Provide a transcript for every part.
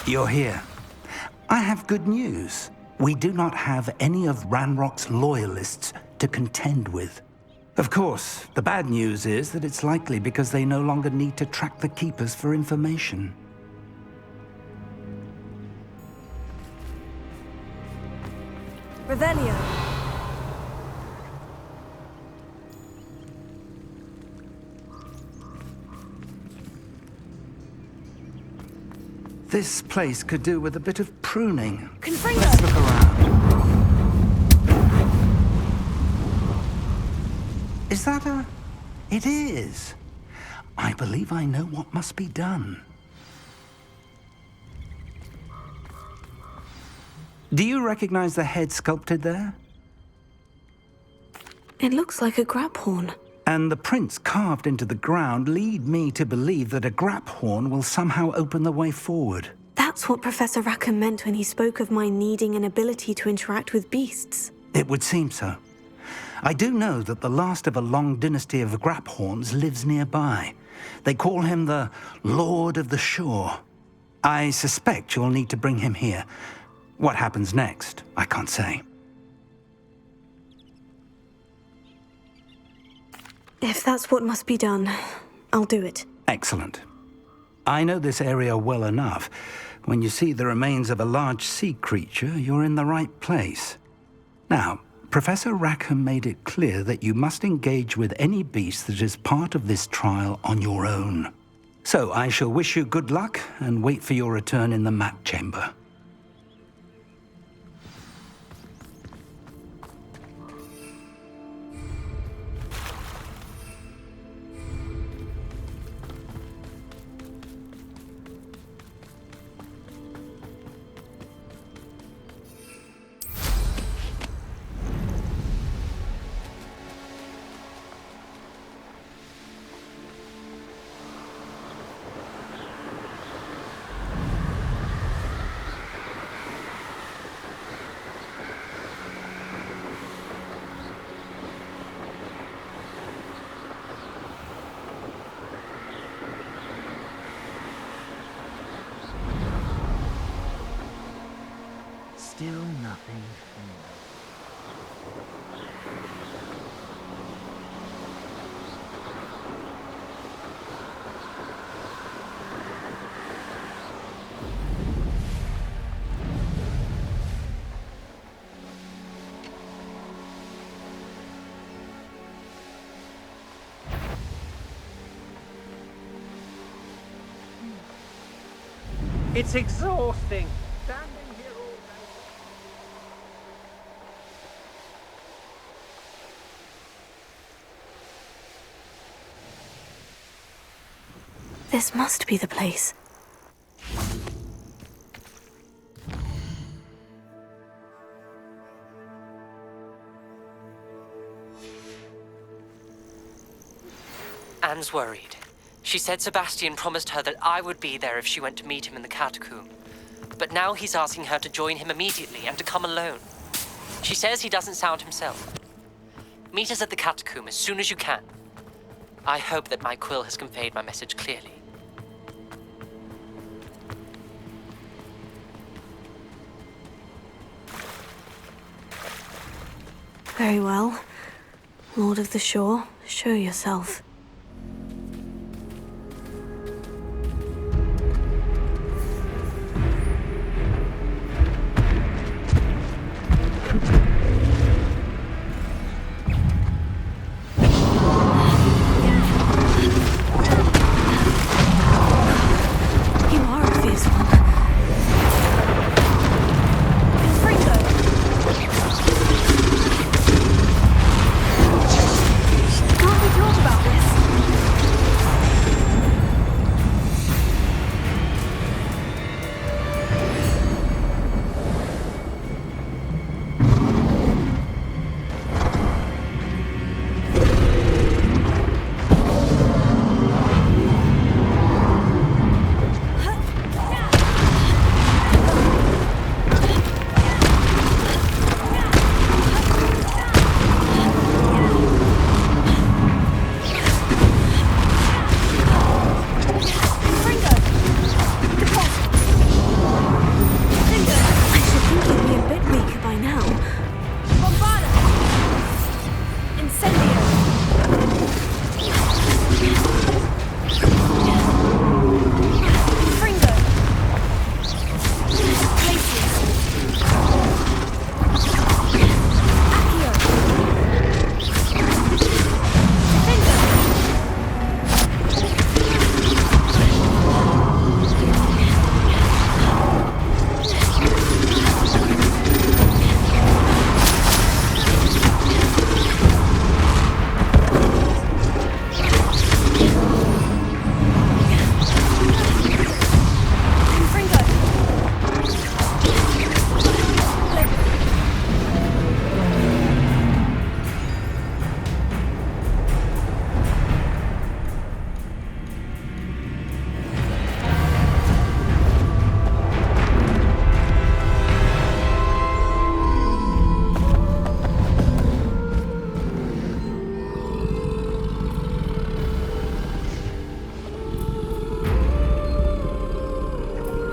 You're here. I have good news. We do not have any of Ranrock's loyalists to contend with. Of course, the bad news is that it's likely because they no longer need to track the Keepers for information. Revelio. This place could do with a bit of pruning. Confringo! Let's look around. Is that a... It is. I believe I know what must be done. Do you recognize the head sculpted there? It looks like a grab horn. And the prints carved into the ground lead me to believe that a grap horn will somehow open the way forward. That's what Professor Rackham meant when he spoke of my needing an ability to interact with beasts. It would seem so. I do know that the last of a long dynasty of grap horns lives nearby. They call him the Lord of the Shore. I suspect you'll need to bring him here. What happens next, I can't say. If that's what must be done, I'll do it. Excellent. I know this area well enough. When you see the remains of a large sea creature, you're in the right place. Now, Professor Rackham made it clear that you must engage with any beast that is part of this trial on your own. So I shall wish you good luck and wait for your return in the mat chamber. Still nothing. It's exhausting. Standing here all day. This must be the place. Anne's worried. She said Sebastian promised her that I would be there if she went to meet him in the catacomb. But now he's asking her to join him immediately and to come alone. She says he doesn't sound himself. Meet us at the catacomb as soon as you can. I hope that my quill has conveyed my message clearly. Very well. Lord of the Shore, show yourself. You are a fierce one. Confringo! Can't we talk about this?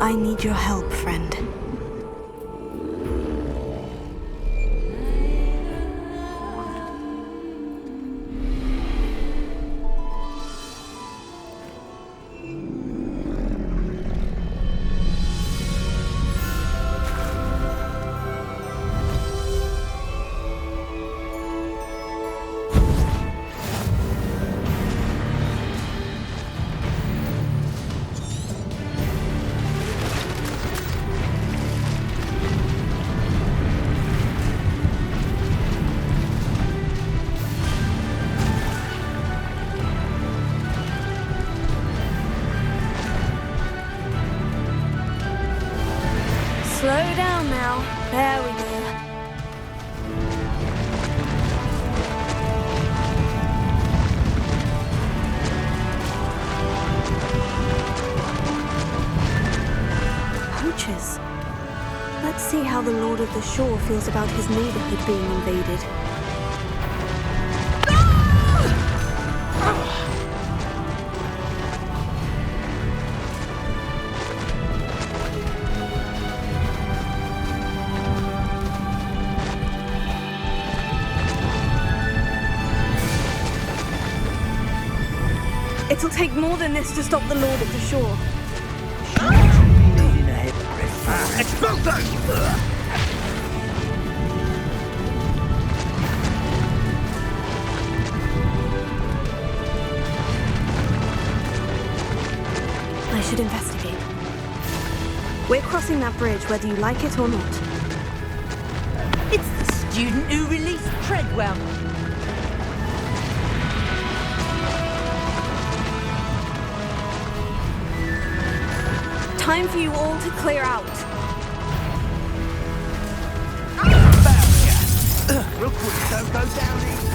I need your help, friend. Slow down now. There we go. Poachers. Let's see how the Lord of the Shore feels about his neighborhood being invaded. It'll take more than this to stop the Lord of the Shore. I should investigate. We're crossing that bridge whether you like it or not. It's the student who released Treadwell. Time for you all to clear out. Real quick, don't go down easy.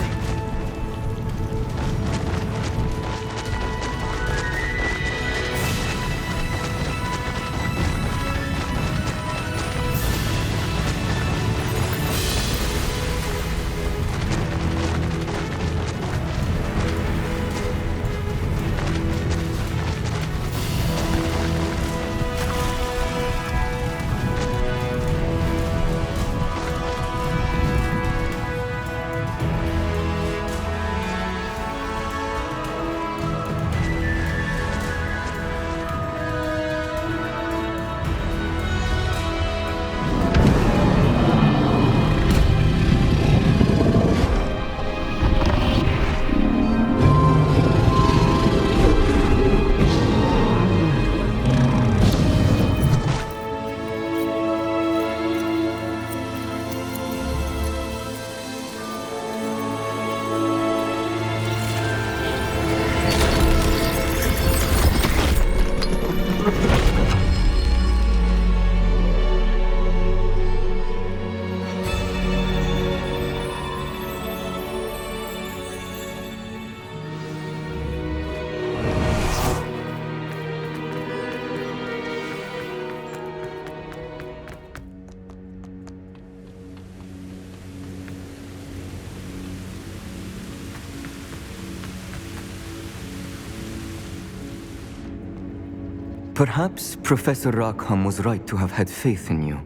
Perhaps Professor Rackham was right to have had faith in you.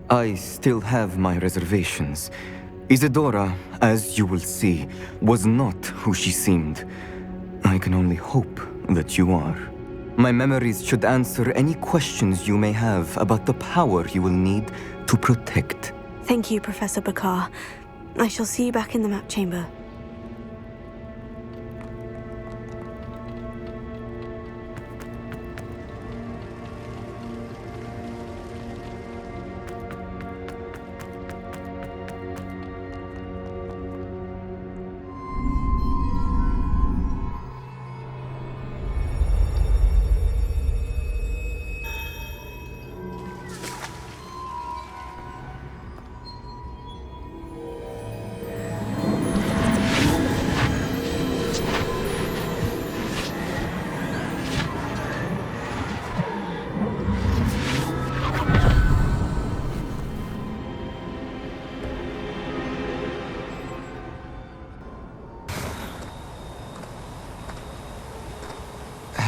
I still have my reservations. Isidora, as you will see, was not who she seemed. I can only hope that you are. My memories should answer any questions you may have about the power you will need to protect. Thank you, Professor Bakar. I shall see you back in the map chamber.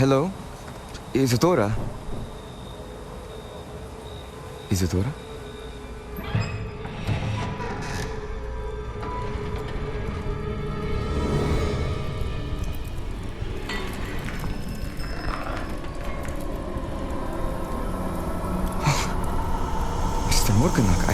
Hello? Isidora? Isadora? Mr. Morganach,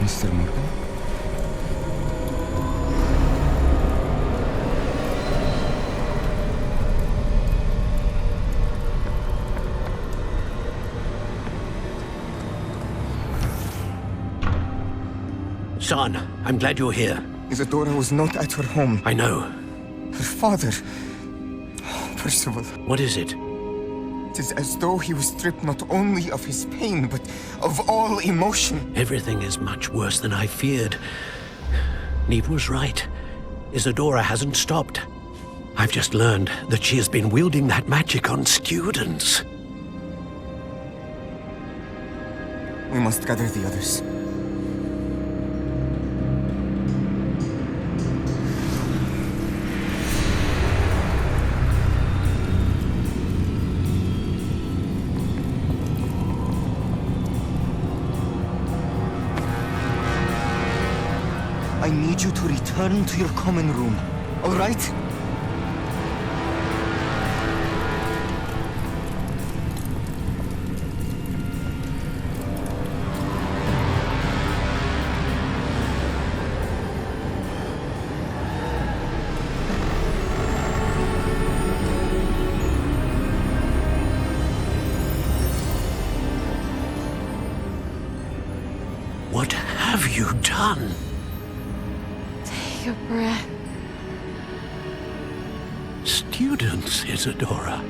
Mr. Morgan? Son, I'm glad you're here. Isadora was not at her home. I know. Her father... Percival. What is it? It is as though he was stripped not only of his pain, but of all emotion. Everything is much worse than I feared. Neve was right. Isadora hasn't stopped. I've just learned that she has been wielding that magic on students. We must gather the others. I need you to return to your common room, all right? What have you done? Take a breath. Students, Isadora.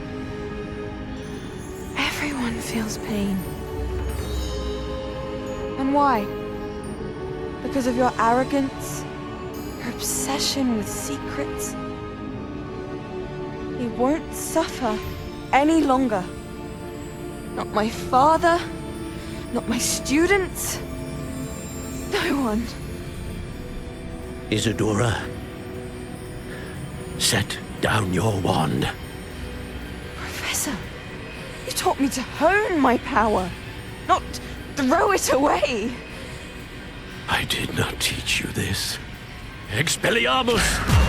Everyone feels pain. And why? Because of your arrogance? Your obsession with secrets? He won't suffer any longer. Not my father, not my students, no one. Isadora, set down your wand. Professor, you taught me to hone my power, not throw it away. I did not teach you this. Expelliarmus!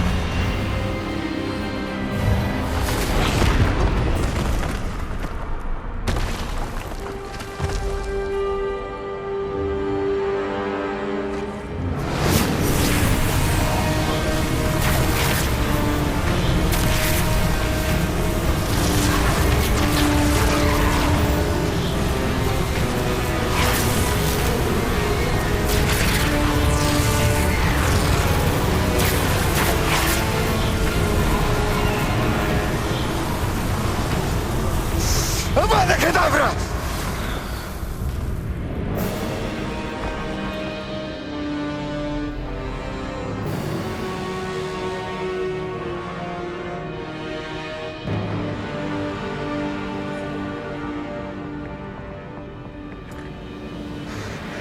Avada Kedavra!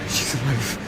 She's alive.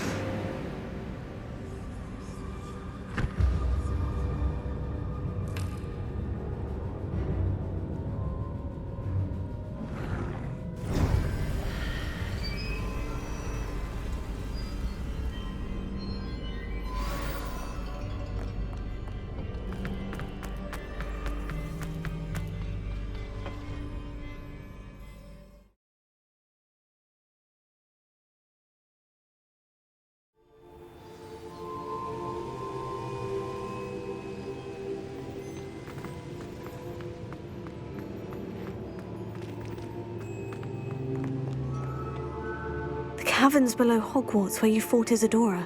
Caverns below Hogwarts where you fought Isadora.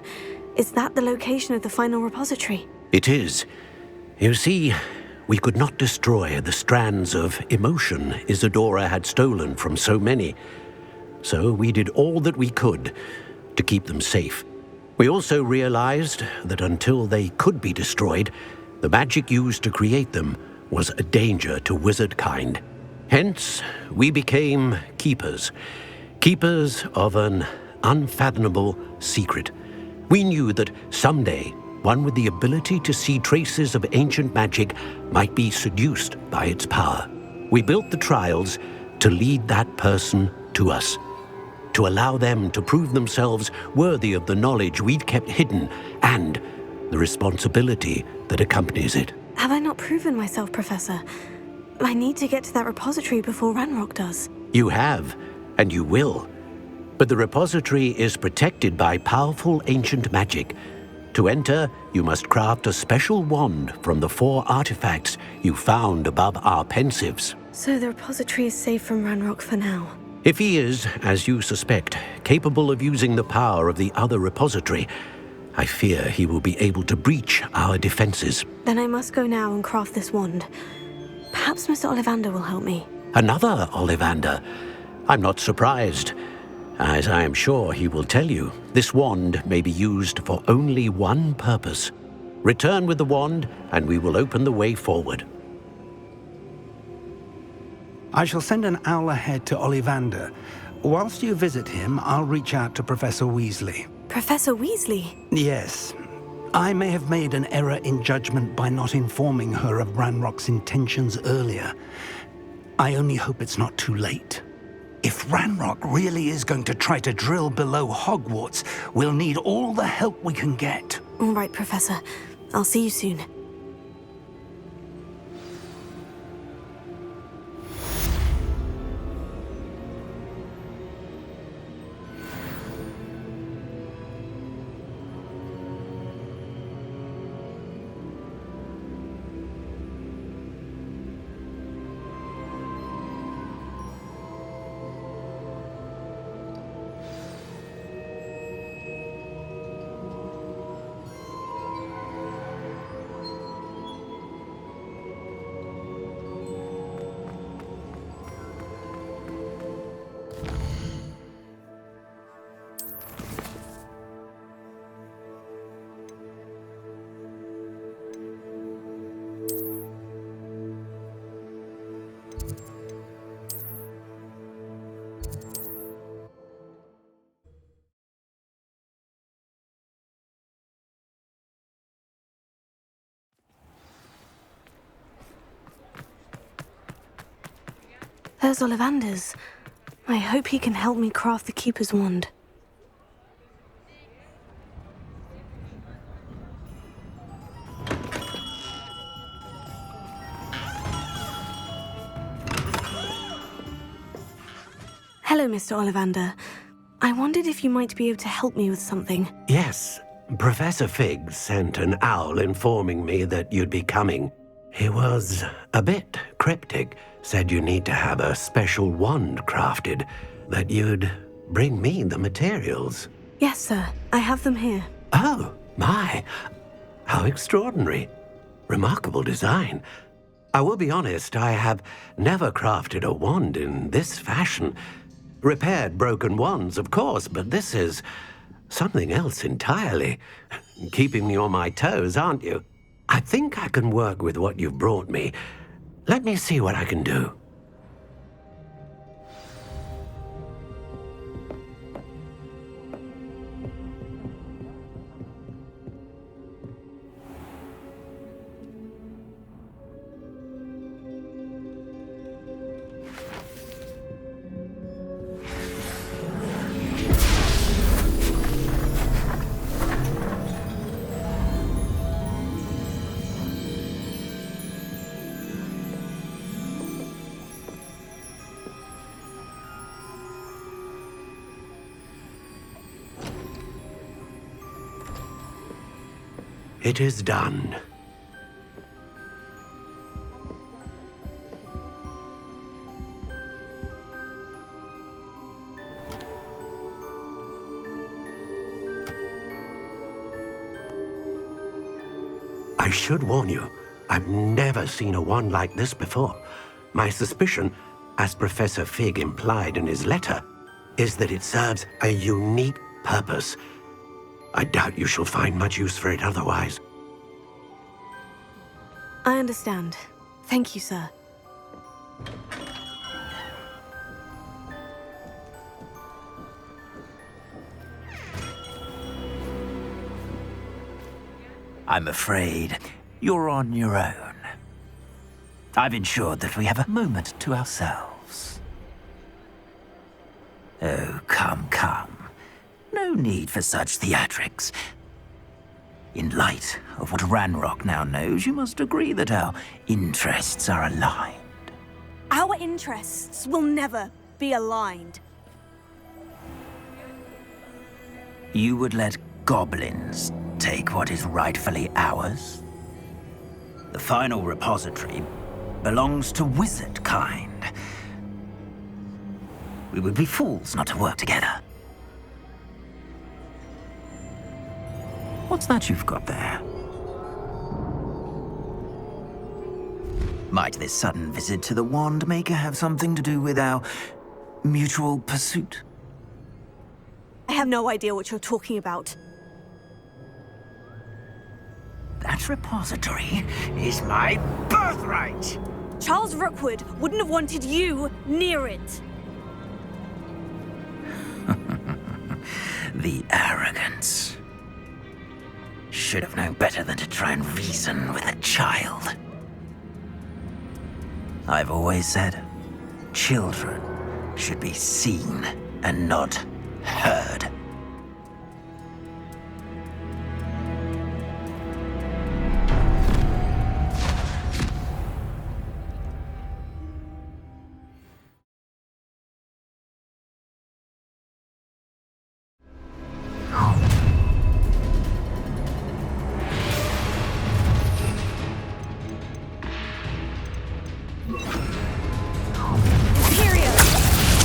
Is that the location of the final repository? It is. You see, we could not destroy the strands of emotion Isadora had stolen from so many. So we did all that we could to keep them safe. We also realized that until they could be destroyed, the magic used to create them was a danger to wizard kind. Hence, we became keepers. Keepers of an unfathomable secret. We knew that someday, one with the ability to see traces of ancient magic might be seduced by its power. We built the trials to lead that person to us, to allow them to prove themselves worthy of the knowledge we'd kept hidden and the responsibility that accompanies it. Have I not proven myself, Professor? I need to get to that repository before Ranrock does. You have, and you will. But the repository is protected by powerful ancient magic. To enter, you must craft a special wand from the 4 artifacts you found above our pensives. So the repository is safe from Ranrock for now. If he is, as you suspect, capable of using the power of the other repository, I fear he will be able to breach our defenses. Then I must go now and craft this wand. Perhaps Mr. Ollivander will help me. Another Ollivander? I'm not surprised. As I am sure he will tell you, this wand may be used for only one purpose. Return with the wand, and we will open the way forward. I shall send an owl ahead to Ollivander. Whilst you visit him, I'll reach out to Professor Weasley. Professor Weasley? Yes. I may have made an error in judgment by not informing her of Ranrock's intentions earlier. I only hope it's not too late. If Ranrock really is going to try to drill below Hogwarts, we'll need all the help we can get. All right, Professor. I'll see you soon. There's Ollivander's. I hope he can help me craft the Keeper's wand. Hello, Mr. Ollivander. I wondered if you might be able to help me with something. Yes, Professor Fig sent an owl informing me that you'd be coming. He was a bit cryptic, said you need to have a special wand crafted, that you'd bring me the materials. Yes, sir. I have them here. Oh, my. How extraordinary. Remarkable design. I will be honest, I have never crafted a wand in this fashion. Repaired broken wands, of course, but this is something else entirely. Keeping me on my toes, aren't you? I think I can work with what you've brought me. Let me see what I can do. It is done. I should warn you, I've never seen a wand like this before. My suspicion, as Professor Fig implied in his letter, is that it serves a unique purpose. I doubt you shall find much use for it otherwise. I understand. Thank you, sir. I'm afraid you're on your own. I've ensured that we have a moment to ourselves. Oh, come, come. No need for such theatrics. In light of what Ranrock now knows, you must agree that our interests are aligned. Our interests will never be aligned. You would let goblins take what is rightfully ours? The final repository belongs to wizard kind. We would be fools not to work together. What's that you've got there? Might this sudden visit to the Wand Maker have something to do with our mutual pursuit? I have no idea what you're talking about. That repository is my birthright! Charles Rookwood wouldn't have wanted you near it. The arrogance. Should have known better than to try and reason with a child. I've always said, children should be seen and not heard.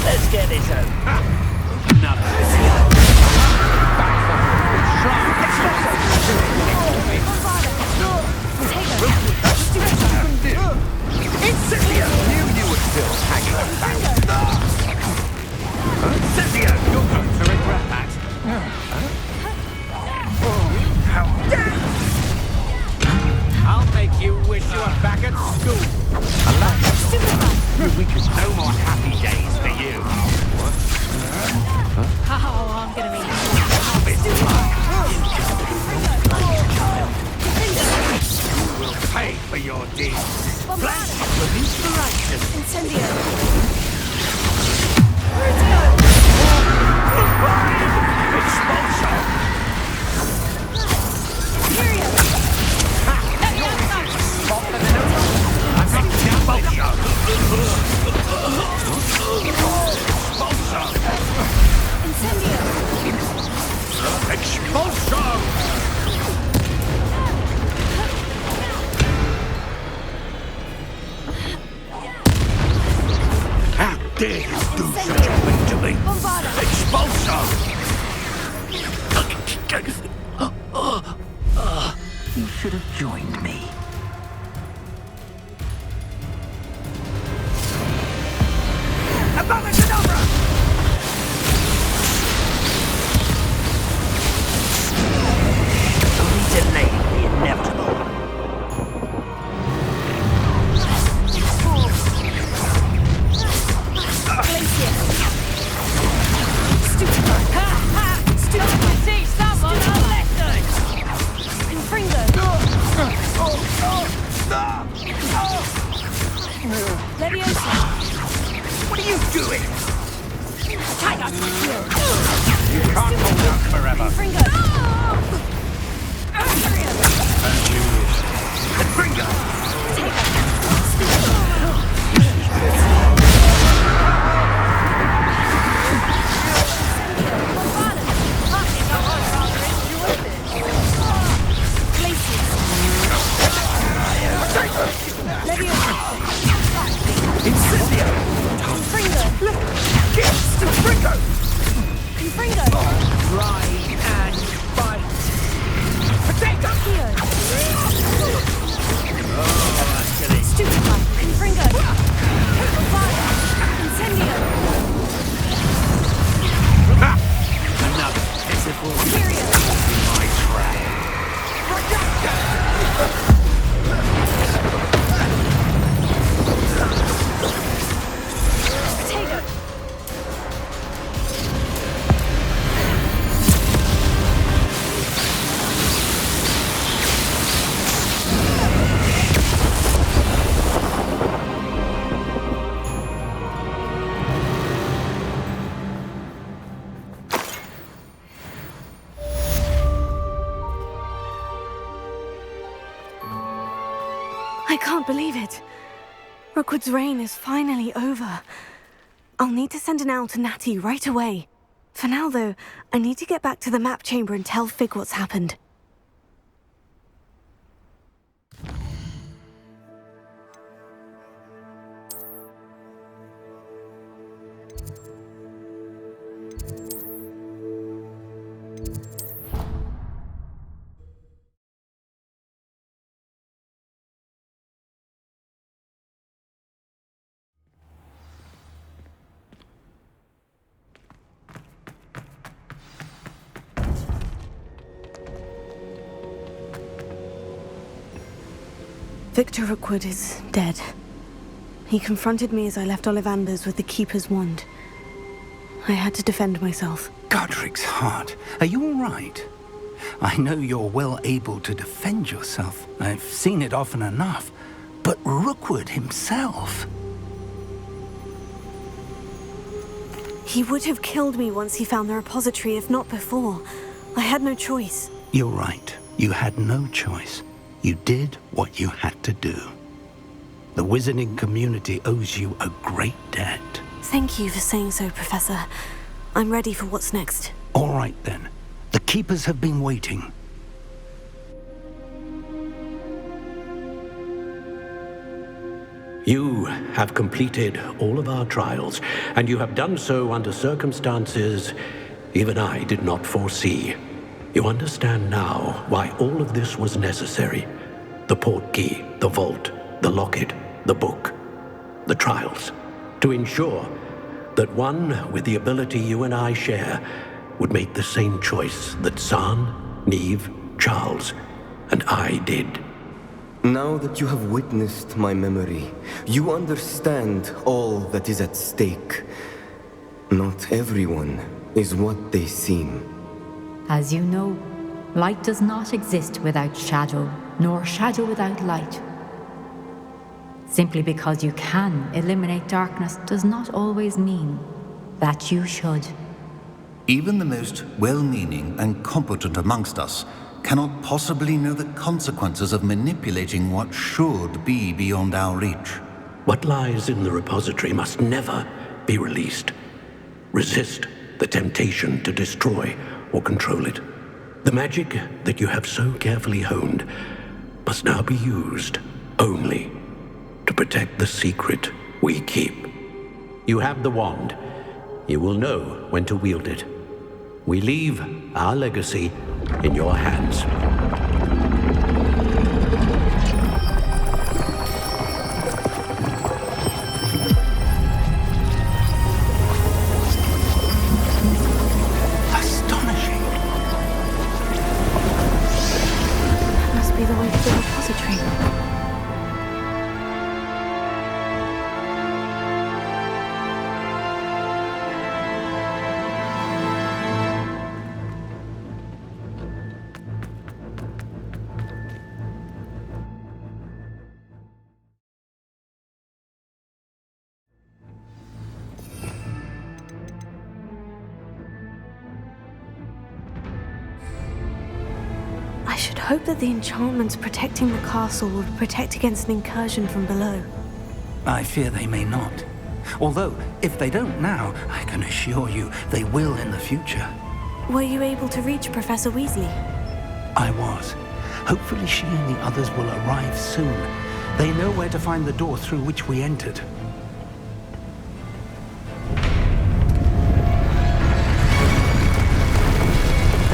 Let's get this over. I'll make you wish you were back at school. No more happy days for you. Oh, I'm gonna be. You will pay for your deeds. Flesh with inspiration. Incendio. Expulsion. I'm making expulsion. Expulsion. How dare you do such a thing to me? Expulsion. You should have joined me. Only delaying the inevitable. Stupid! Teach someone a lesson! Confringo. I can't believe it. Rookwood's reign is finally over. I'll need to send an owl to Natty right away. For now, though, I need to get back to the map chamber and tell Fig what's happened. Victor Rookwood is dead. He confronted me as I left Ollivanders with the Keeper's wand. I had to defend myself. Godric's heart, are you all right? I know you're well able to defend yourself. I've seen it often enough. But Rookwood himself... He would have killed me once he found the repository, if not before. I had no choice. You're right. You had no choice. You did what you had to do. The wizarding community owes you a great debt. Thank you for saying so, Professor. I'm ready for what's next. All right, then. The Keepers have been waiting. You have completed all of our trials, and you have done so under circumstances even I did not foresee. You understand now why all of this was necessary. The portkey, the vault, the locket, the book, the trials. To ensure that one with the ability you and I share would make the same choice that Zaan, Niamh, Charles, and I did. Now that you have witnessed my memory, you understand all that is at stake. Not everyone is what they seem. As you know, light does not exist without shadow, nor shadow without light. Simply because you can eliminate darkness does not always mean that you should. Even the most well-meaning and competent amongst us cannot possibly know the consequences of manipulating what should be beyond our reach. What lies in the repository must never be released. Resist the temptation to destroy or control it. The magic that you have so carefully honed must now be used only to protect the secret we keep. You have the wand. You will know when to wield it. We leave our legacy in your hands. Astonishing. That must be the way to the repository. I should hope that the enchantments protecting the castle will protect against an incursion from below. I fear they may not. Although, if they don't now, I can assure you they will in the future. Were you able to reach Professor Weasley? I was. Hopefully she and the others will arrive soon. They know where to find the door through which we entered.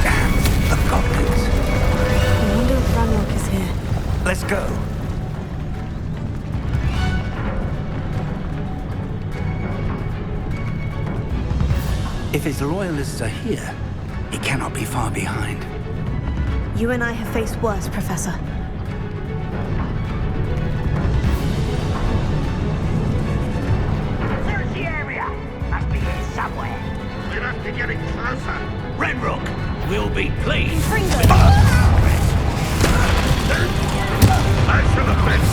Damn, the goblins. I wonder if Ranrock is here. Let's go. If his loyalists are here, he cannot be far behind. You and I have faced worse, Professor. There's the area. Must be here somewhere. We must be getting closer. Ranrock will be pleased. I shall have been.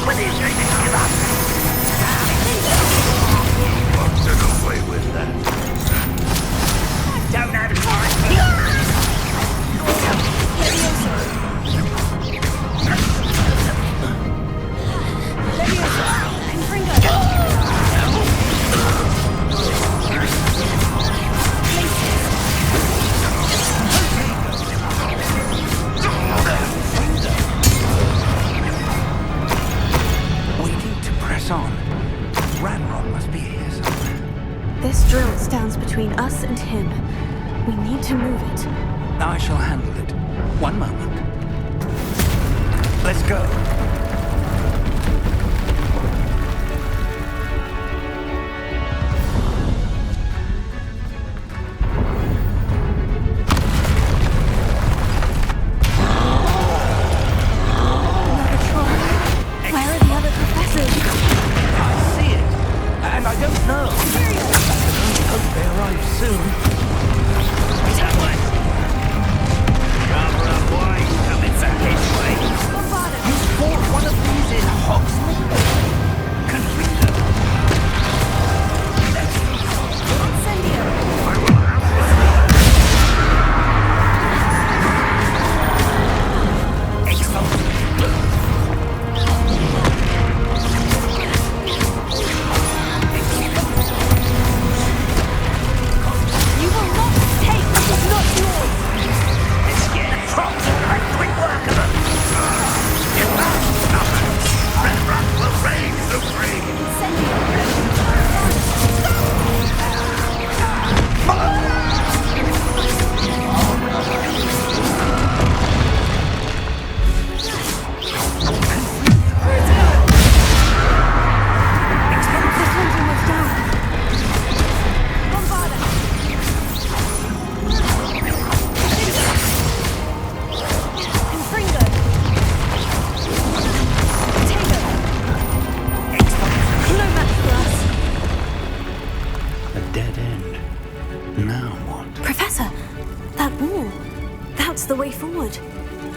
What is going to give up? between us and him. We need to move it. I shall handle it. One moment. Let's go.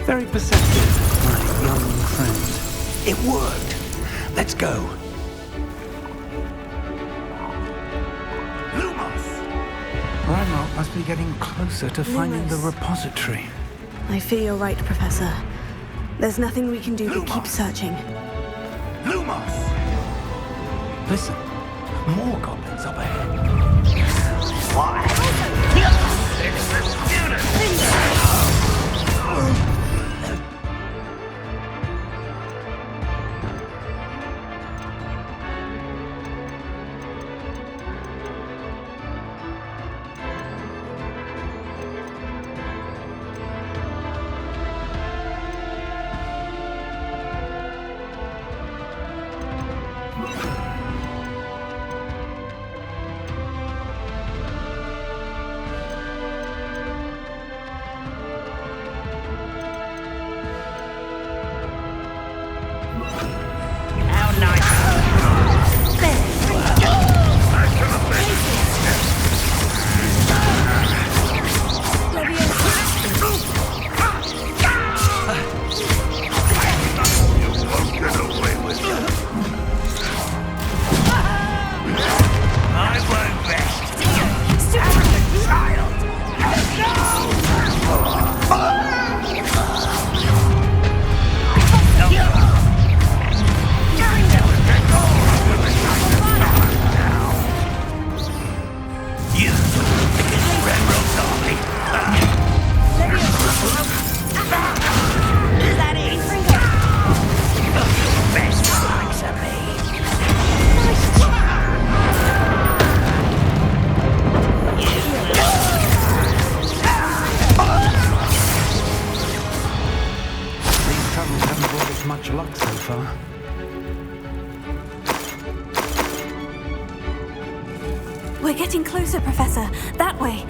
Very perceptive, my young friend. It worked. Let's go. Lumos! Ranrock must be getting closer to finding the repository. I fear you're right, Professor. There's nothing we can do but keep searching. Lumos! Listen, more goblins up ahead. Why? It's the student! Much luck so far. We're getting closer, Professor. That way.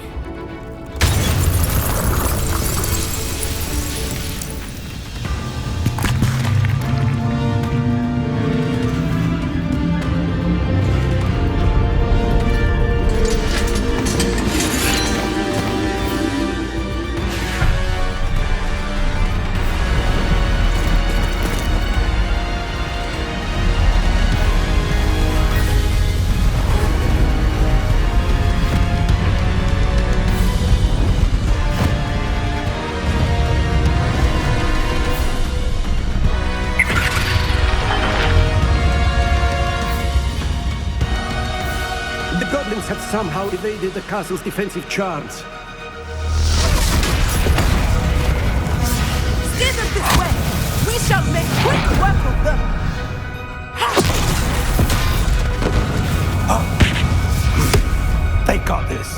Have somehow evaded the castle's defensive charms. Steer them this way! We shall make quick work of them! They got this. this.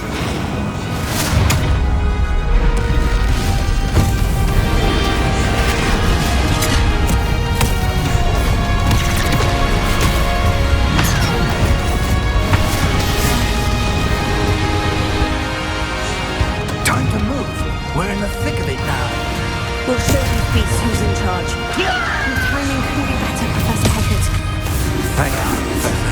Time to move. We're in the thick of it now. We'll show these beasts who's in charge. Your timing couldn't be better, Professor Hecat. Hang on, Professor.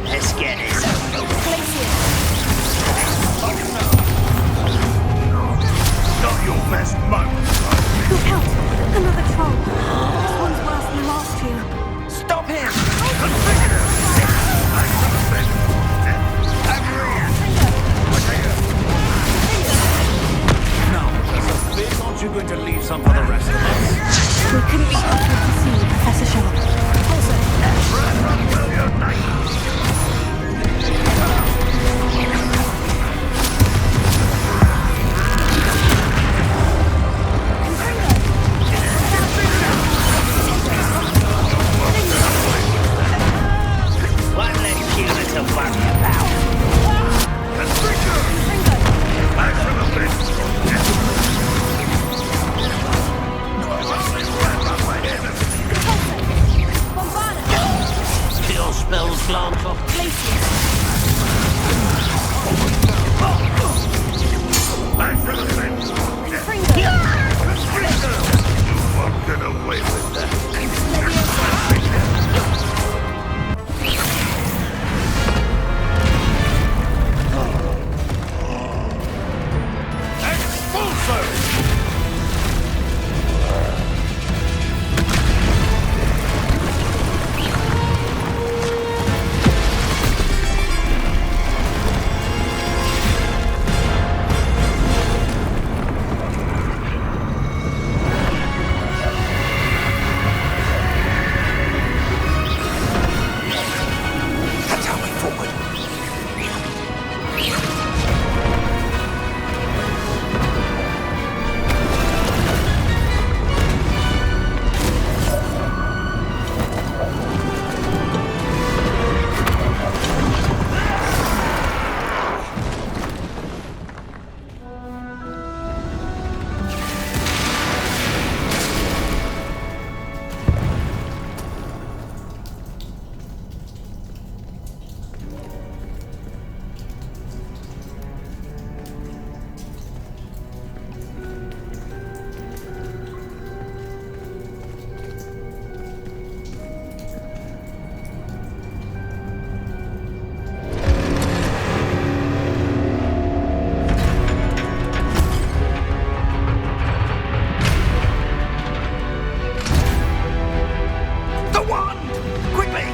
Let's get this. Not your best moment. Look out! Another troll. This one's worse than the last two. Stop him! No, Professor, aren't you going to leave some for the rest of us? We couldn't be helpful to see, Professor Sharp. One less human to worry about. Still spells glance off. Get away with that. That's our way forward. The wand! Quickly!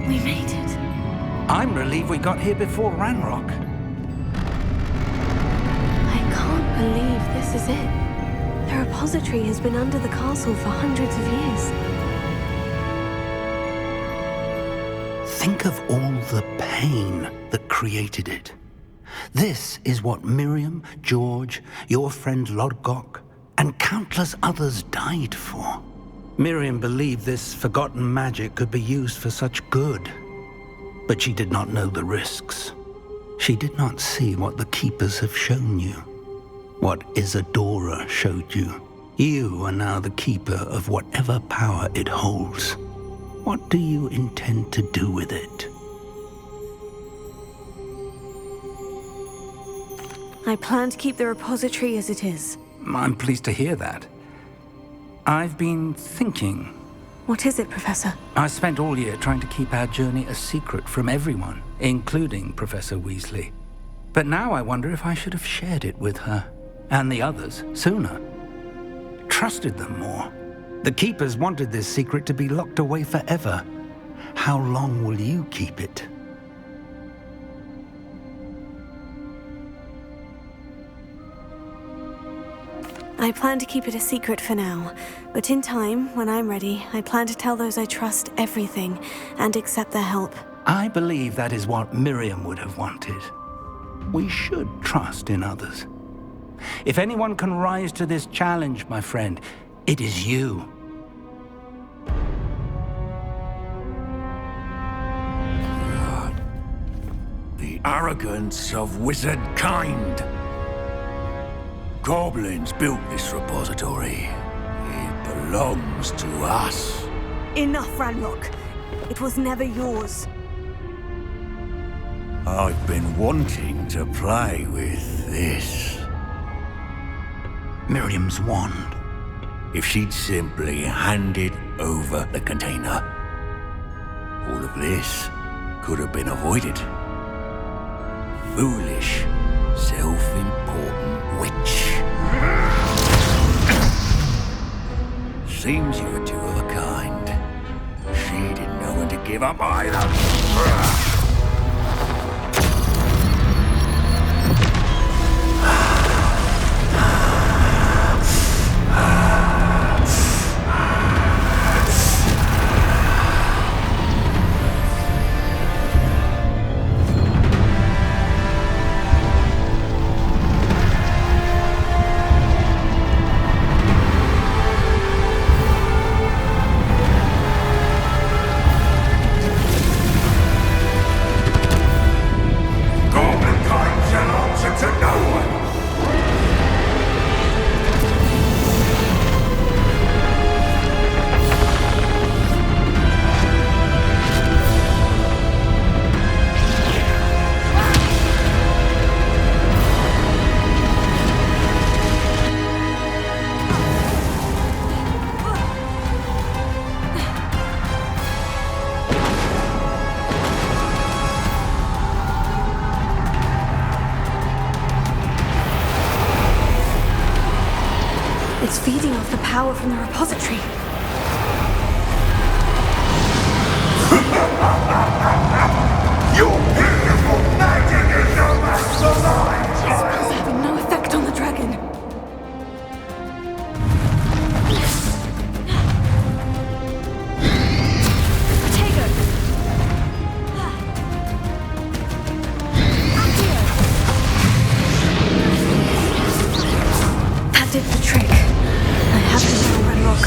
We made it. I'm relieved we got here before Ranrock. I can't believe this is it. The repository has been under the castle for hundreds of years. Think of all the pain that created it. This is what Miriam, George, your friend Lodgok, and countless others died for. Miriam believed this forgotten magic could be used for such good, but she did not know the risks. She did not see what the Keepers have shown you, what Isadora showed you. You are now the keeper of whatever power it holds. What do you intend to do with it? I plan to keep the repository as it is. I'm pleased to hear that. I've been thinking. What is it, Professor? I spent all year trying to keep our journey a secret from everyone, including Professor Weasley. But now I wonder if I should have shared it with her, and the others, sooner. Trusted them more. The Keepers wanted this secret to be locked away forever. How long will you keep it? I plan to keep it a secret for now, but in time, when I'm ready, I plan to tell those I trust everything and accept their help. I believe that is what Miriam would have wanted. We should trust in others. If anyone can rise to this challenge, my friend, it is you. The arrogance of wizard kind. Goblins built this repository. It belongs to us. Enough, Ranrock. It was never yours. I've been wanting to play with this. Miriam's wand. If she'd simply handed over the container, all of this could have been avoided. Foolish, self-important witch. Seems you were two of a kind. She didn't know when to give up either. It's feeding off the power from the repository. Your beautiful magic is no match for mine! It's having no effect on the dragon. Protego! That did the trick. I have to now, Ranrock.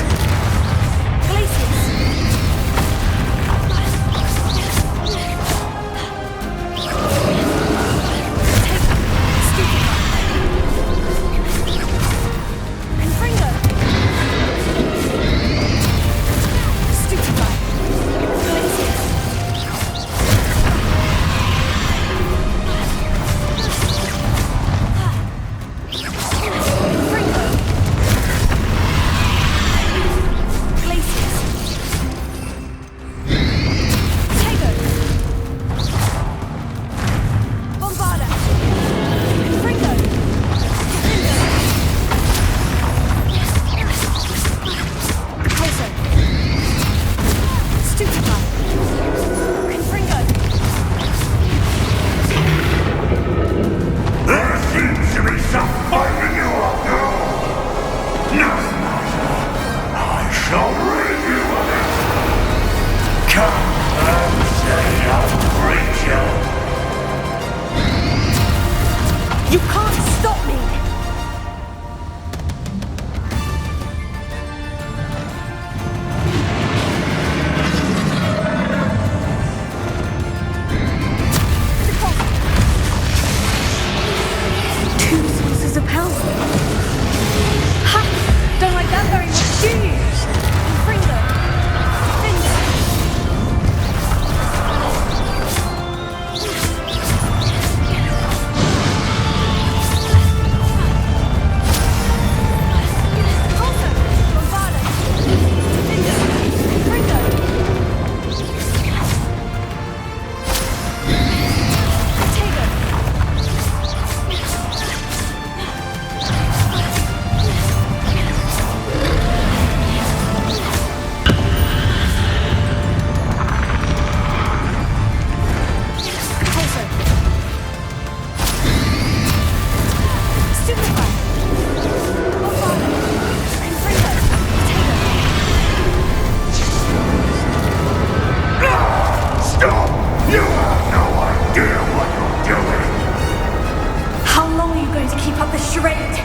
How long are you going to keep up the charade?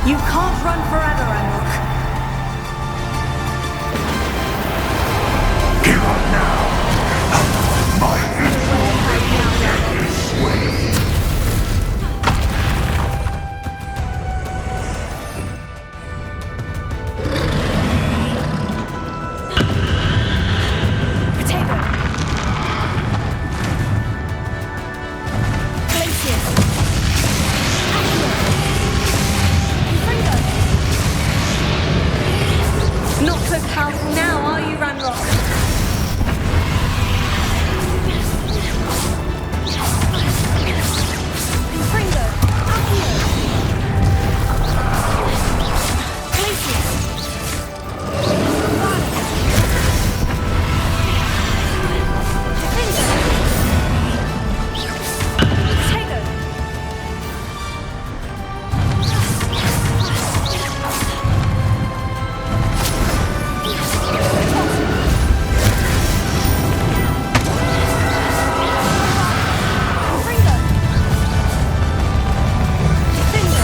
You can't run forever, Ranrock. Give up now! My Not so powerful now, are you, Ranrock? Confringo, Accio! Glacius! Defender! Tego!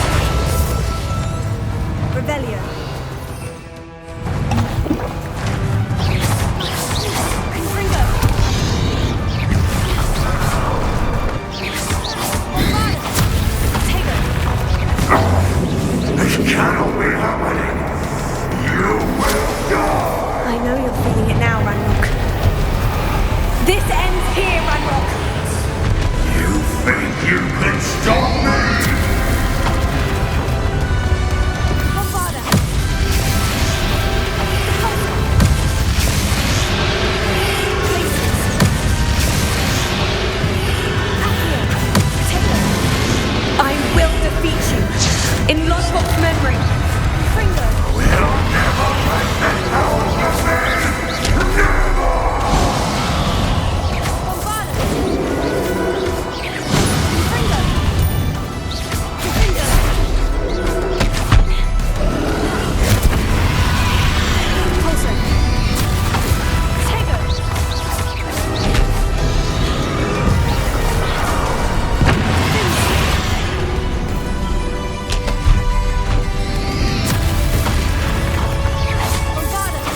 Revelio. Confringo. Tego. This cannot be happening! You will die! I know you're feeling it now, Ranrock. This ends here, Ranrock. You think you can stop me? Bombarda. I will defeat you in Lodbrok's memory. Fringo. We'll never let this power of me! Never! Bombarda. Fringo. Fringo. Pulsar. Tego. Bombarda.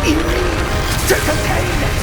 You need to contain it!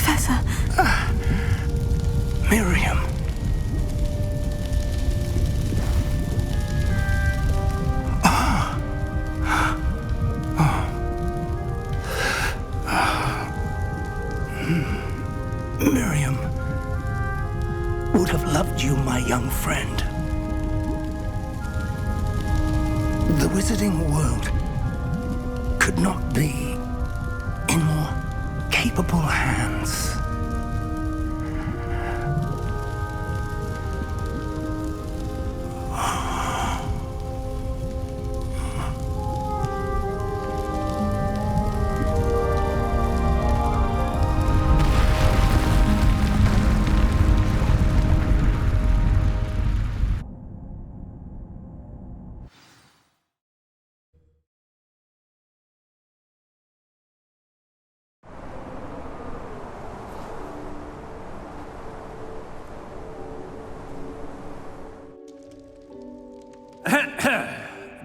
Professor. Miriam. Miriam would have loved you, my young friend. The wizarding world could not be in more capable hands.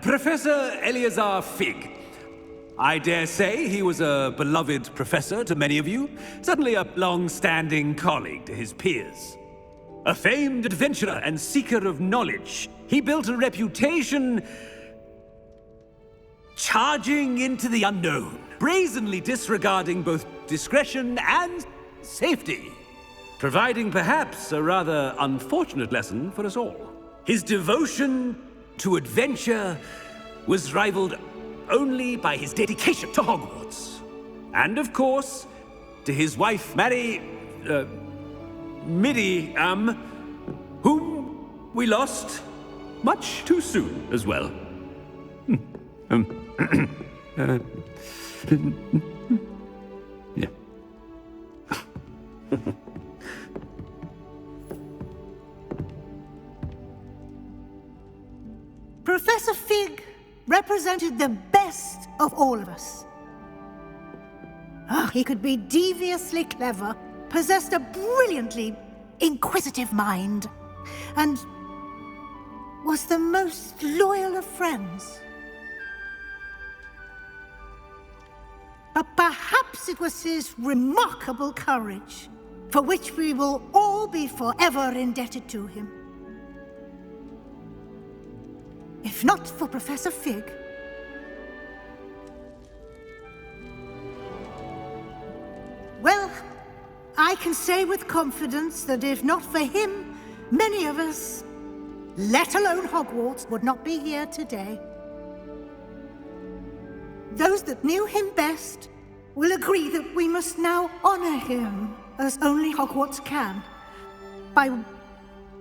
Professor Eleazar Fig. I dare say he was a beloved professor to many of you, certainly a long-standing colleague to his peers. A famed adventurer and seeker of knowledge, he built a reputation charging into the unknown, brazenly disregarding both discretion and safety, providing perhaps a rather unfortunate lesson for us all. His devotion to adventure was rivaled only by his dedication to Hogwarts. And of course, to his wife, Miriam, whom we lost much too soon as well. Yeah. Professor Fig represented the best of all of us. He could be deviously clever, possessed a brilliantly inquisitive mind, and was the most loyal of friends. But perhaps it was his remarkable courage, for which we will all be forever indebted to him. If not for Professor Fig, well, I can say with confidence that if not for him, many of us, let alone Hogwarts, would not be here today. Those that knew him best will agree that we must now honor him as only Hogwarts can, by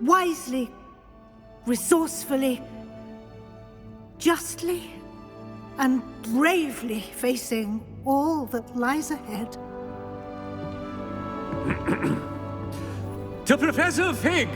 wisely, resourcefully, justly and bravely facing all that lies ahead. To Professor Fig!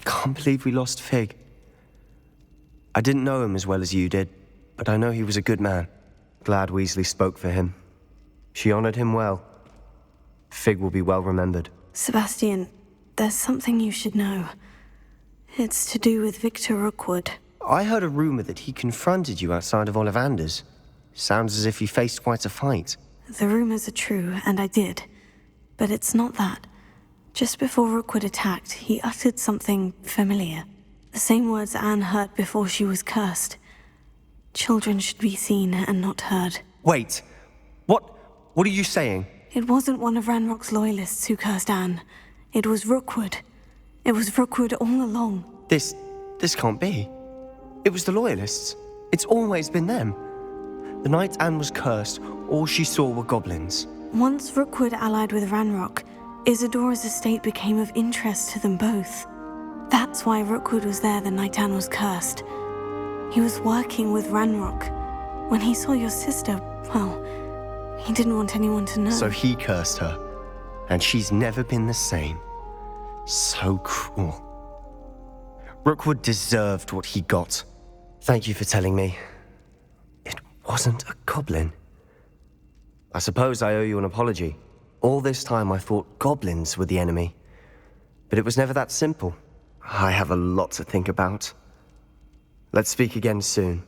Can't believe we lost Fig. I didn't know him as well as you did, but I know he was a good man. Glad Weasley spoke for him. She honored him well. Fig will be well remembered. Sebastian, there's something you should know. It's to do with Victor Rookwood. I heard a rumor that he confronted you outside of Ollivander's. Sounds as if he faced quite a fight. The rumors are true, and I did. But it's not that. Just before Rookwood attacked, he uttered something familiar. The same words Anne heard before she was cursed. Children should be seen and not heard. Wait. What are you saying? It wasn't one of Ranrock's loyalists who cursed Anne. It was Rookwood. It was Rookwood all along. This can't be. It was the Loyalists. It's always been them. The night Anne was cursed, all she saw were goblins. Once Rookwood allied with Ranrock, Isadora's estate became of interest to them both. That's why Rookwood was there the night Anne was cursed. He was working with Ranrock. When he saw your sister, well, he didn't want anyone to know. So he cursed her, and she's never been the same. So cruel. Rookwood deserved what he got. Thank you for telling me. It wasn't a goblin. I suppose I owe you an apology. All this time I thought goblins were the enemy. But it was never that simple. I have a lot to think about. Let's speak again soon.